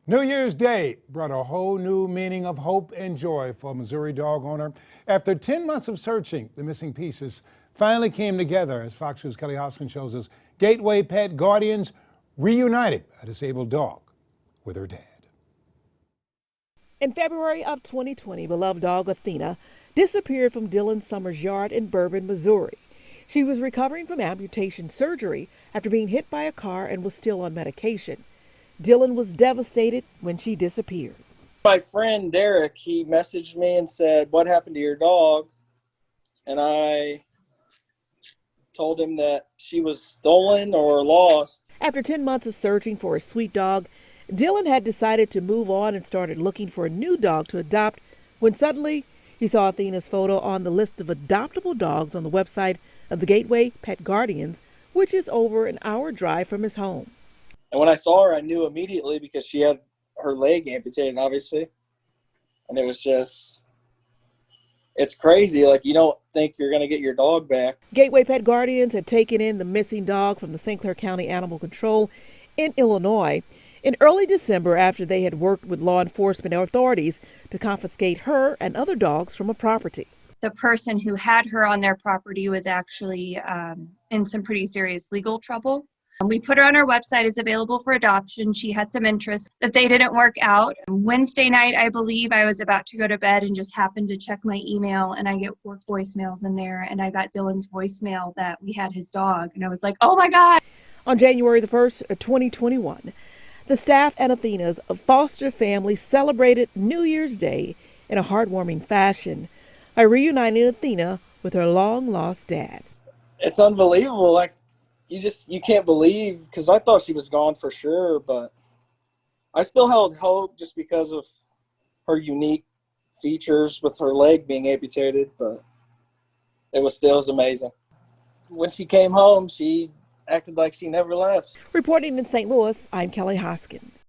New Year's Day brought a whole new meaning of hope and joy for a Missouri dog owner. After 10 months of searching, the missing pieces finally came together, as Fox News' Kelly Hoskins shows us. Gateway Pet Guardians reunited a disabled dog with her dad. In February of 2020, beloved dog Athena disappeared from Dylan Summers' yard in Bourbon, Missouri. She was recovering from amputation surgery after being hit by a car and was still on medication. Dylan was devastated when she disappeared. My friend Derek, he messaged me and said, "What happened to your dog?" And I told him that she was stolen or lost. After 10 months of searching for a sweet dog, Dylan had decided to move on and started looking for a new dog to adopt when suddenly he saw Athena's photo on the list of adoptable dogs on the website of the Gateway Pet Guardians, which is over an hour drive from his home. And when I saw her, I knew immediately because she had her leg amputated, obviously. And it was just, it's crazy. Like, you don't think you're going to get your dog back. Gateway Pet Guardians had taken in the missing dog from the St. Clair County Animal Control in Illinois in early December after they had worked with law enforcement authorities to confiscate her and other dogs from a property. The person who had her on their property was actually in some pretty serious legal trouble. We put her on our website as available for adoption. She had some interest, but they didn't work out. Wednesday night, I believe, I was about to go to bed and just happened to check my email, and I get work voicemails in there, and I got Dylan's voicemail that we had his dog, and I was like, oh my God. On January the 1st, 2021, the staff and Athena's foster family celebrated New Year's Day in a heartwarming fashion by reuniting Athena with her long-lost dad. It's unbelievable. Like, you can't believe, because I thought she was gone for sure, but I still held hope just because of her unique features with her leg being amputated, but it was amazing. When she came home, she acted like she never left. Reporting in St. Louis, I'm Kelly Hoskins.